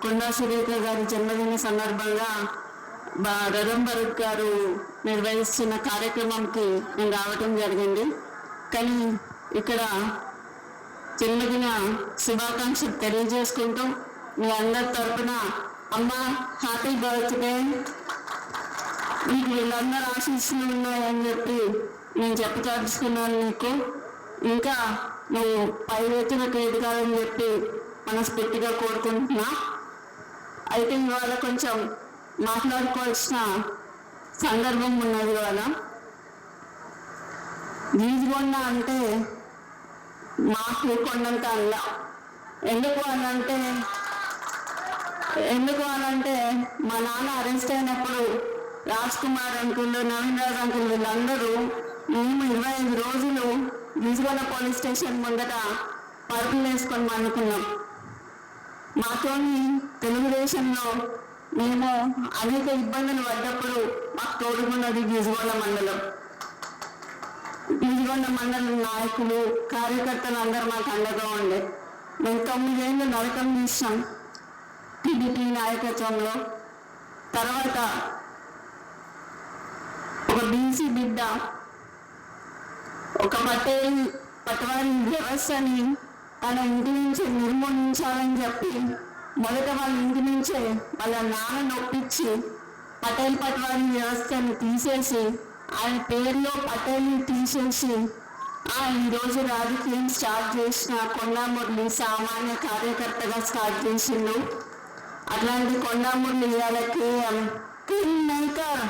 కొండా సురేఖ గారి జన్మదిన సందర్భంగా రథం భరత్ గారు నిర్వహిస్తున్న కార్యక్రమంకి నేను రావటం జరిగింది. కానీ ఇక్కడ జన్మదిన శుభాకాంక్షలు తెలియజేసుకుంటూ మీ అందరి తరఫున అమ్మ హ్యాపీ బర్త్డే, మీకు వీళ్ళందరూ ఆశీస్సులు ఉన్నాయని చెప్పి నేను చెప్పదలుచుకున్నాను. నీకు ఇంకా నువ్వు పై ఎత్తునకు ఎదగాలని చెప్పి మనస్ఫూర్తిగా కోరుకుంటున్నా. అయితే ఇవాళ కొంచెం మాట్లాడుకోవాల్సిన సందర్భం ఉన్నది. ఇవాళ గీజుకొండ అంటే మాకు కొండంత అల్ల. ఎందుకు అనంటే మా నాన్న అరెస్ట్ అయినప్పుడు రాజ్ కుమార్ అంకుల్, నవీన్ రాజ్ అంకుల్ వీళ్ళందరూ మేము 25 రోజులు గీజుకొండ పోలీస్ స్టేషన్ ముందట పరుపులు వేసుకొని అనుకున్నాం. మాతోని తెలుగుదేశంలో మేము అనేక ఇబ్బందులు పడ్డప్పుడు మాకు తోడుకున్నది గీజుకొండ మండలం. గీజుకొండ మండలం నాయకులు, కార్యకర్తలు అందరూ మాకు అండగా ఉండే. మేము 9 ఏళ్ళు నరకం తీసాం టీడీపీ నాయకత్వంలో. తర్వాత ఒక బీసీ బిడ్డ ఒక పటవారి వ్యవస్థని తన ఇంటి నుంచి నిర్మూలించాలని చెప్పి మొదట వాళ్ళ ఇంటి నుంచే వాళ్ళ నాన్న నొప్పించి పటవారి వ్యవస్థను తీసేసి ఆయన పేరులో పటేల్ని తీసేసి ఈరోజు రాజకీయం స్టార్ట్ చేసిన కొండా మురళి సామాన్య కార్యకర్తగా స్టార్ట్ చేసిండు. అట్లాంటి కొండా మురళి ఇవాళ కింగ్ మేకర్.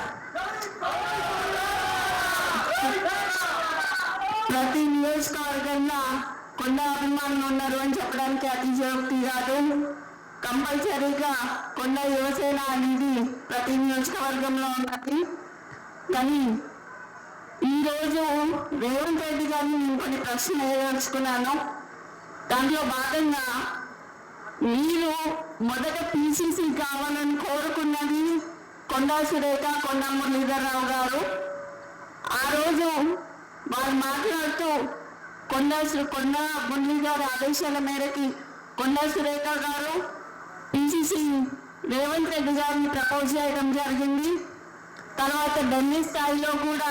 ప్రతి నియోజకవర్గంలో కొండ అభిమానులు ఉన్నారు అని చెప్పడానికి అతిశయోక్తి కాదు. కంపల్సరీగా కొండ యువసేన అనేది ప్రతి నియోజకవర్గంలో ఉన్నది. కానీ ఈరోజు రేవంత్ రెడ్డి గారిని నేను కొన్ని ప్రశ్నలు వేయదలుచుకున్నాను. దాంట్లో భాగంగా మీరు మొదట పిసిసి కావాలని కోరుకున్నది కొండా సురేఖ, కొండా మురళీధరరావు గారు. ఆ రోజు వారు మాట్లాడుతూ కొండా మురళి గారి ఆదేశాల మేరకి కొండా సురేఖ గారు పిసిసి రేవంత్ రెడ్డి గారిని ప్రపోజ్ చేయడం జరిగింది. తర్వాత ఢిల్లీ స్థాయిలో కూడా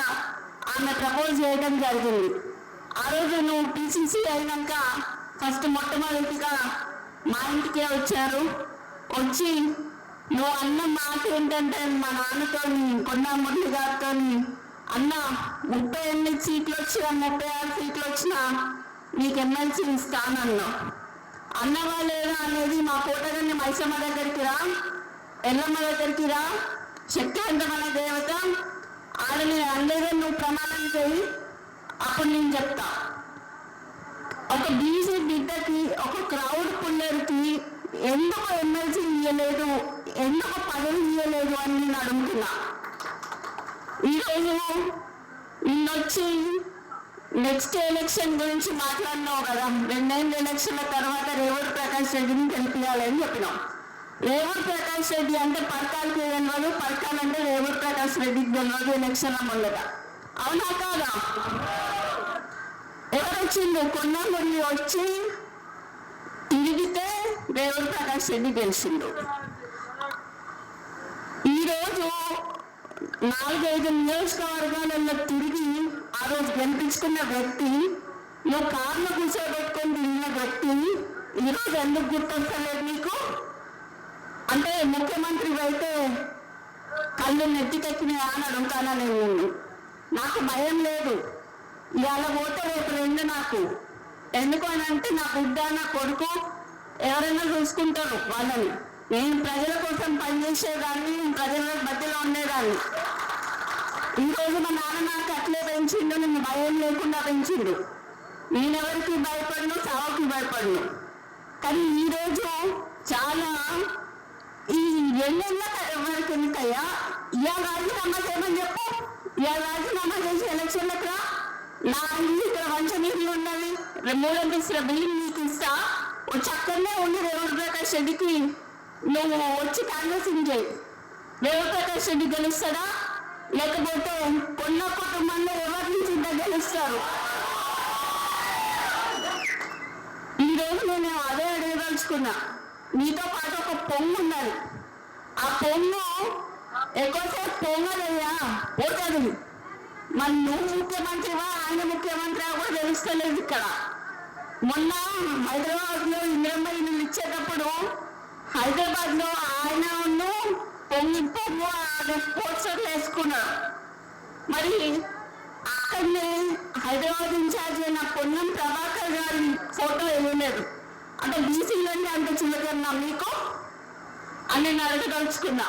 ఆమె ప్రపోజ్ చేయడం జరిగింది. ఆ రోజు నువ్వు పిసిసి అయినాక ఫస్ట్ మొట్టమొదటిగా మా ఇంటికే వచ్చారు. వచ్చి నువ్వు అన్న మాట ఏంటంటే మా నాన్నతోని కొండా మురళి గారితో అన్న 38 సీట్లు వచ్చినా 36 సీట్లు వచ్చినా నీకు ఎమ్మెల్సీ ఇస్తానన్నా. అన్నవా లేదా అనేది మా కోటగారిని మైసమ్మ దగ్గరికి రా, ఎల్లమ్మ దగ్గరికి రా, శక్తివంతమైన దేవత ఆడని అందరూ నువ్వు ప్రమాణం చేయి, అప్పుడు నేను చెప్తా. ఒక బీసీ బిడ్డకి, ఒక క్రౌడ్ పుల్లర్కి ఎందుకు ఎమ్మెల్సీ ఇవ్వలేదు, ఎందుకు పదవి ఇవ్వలేదు అని నేను అడుగుతున్నా. ఈరోజు నిన్నొచ్చి నెక్స్ట్ ఎలక్షన్ గురించి మాట్లాడినావు కదా. 2 ఎలక్షన్ల తర్వాత రేవూరు ప్రకాష్ రెడ్డిని గెలిపించాలని చెప్పినాం. రేవూరు ప్రకాష్ రెడ్డి అంటే పర్కాలకి తెలియదు, పర్కాలంటే రేవూరు ప్రకాష్ రెడ్డికి తెలియదు ఎలక్షన్ల ముందట. అవునా కాదా? ఎవరు వచ్చిండు? కొండా మురళి వచ్చి తిరిగితే రేవూరు ప్రకాష్ రెడ్డి గెలిచిండు. ఈరోజు 4-5 నియోజకవర్గాలలో తిరిగి ఆ రోజు గెలిపించుకున్న వ్యక్తి, నువ్వు కార్లో కూర్చోబెట్టుకొని తిరిగిన వ్యక్తి ఈరోజు ఎందుకు గుర్తొస్తలేదు నీకు? అంటే ముఖ్యమంత్రి అయితే కళ్ళు నెత్తికెక్కినాయా అని అడుగుతానా నేను. నాకు భయం లేదు. ఇవాళ పోతే రేపు 2 నాకు. ఎందుకు అని అంటే నా బిడ్డ, నా కొడుకు ఎవరైనా చూసుకుంటారు వాళ్ళని. నేను ప్రజల కోసం పనిచేసేదాన్ని, ప్రజల మధ్యలో ఉండేదాన్ని. ఈరోజు మా నాన్న నాకు అట్లే పెంచిండు, నేను భయం లేకుండా పెంచిండు. నేనెవరికి భయపడను, చావుకి భయపడను. కానీ ఈరోజు చాలా ఈ 2 ఏళ్ళ వరకు ఎందుకయ్యా ఇవాళ రాజీనామా చేయమని చెప్పు. ఇవాళ రాజీనామా చేసి ఎలక్షన్లకు రా. నా ఇల్లు ఇక్కడ వంచనీళ్ళు ఉన్నది, 3 అంతస్తుల బిల్డింగ్ నీకు ఇస్తా. వచ్చి అక్కడనే ఉండి రేవూరు ప్రకాష్ రెడ్డికి నువ్వు వచ్చి కాంగ్రెసింగ్ చేయి. రేవూరు ప్రకాష్ రెడ్డి గెలుస్తాడా, లేకపోతే కొన్న కుటుంబంలో ఎవరి నుంచి గెలుస్తారు? ఈరోజు నేను అదే అడగదలుచుకున్నా. నీతో పాటు ఒక పొంగు ఉన్నది. ఆ పొంగు ఎక్కువసేపు పొంగదయ్యా, పోతుంది. మరి నువ్వు ముఖ్యమంత్రివా ఆయన ముఖ్యమంత్రి కూడా తెలుస్తలేదు ఇక్కడ. మొన్న హైదరాబాద్ లో ఇందిరమ్మ ఇల్లు ఇచ్చేటప్పుడు హైదరాబాద్ లో ఆయన పొంగు పోస్టర్లు వేసుకున్నాడు. మరి అక్కడనే హైదరాబాద్ ఇన్ఛార్జ్ అయిన పొన్నం ప్రభాకర్ గారి ఫోటో ఇవ్వలేదు. అంటే బీసీలన్నీ అంత చిన్నకన్నా మీకు అని నేను అడగదలుచుకున్నా.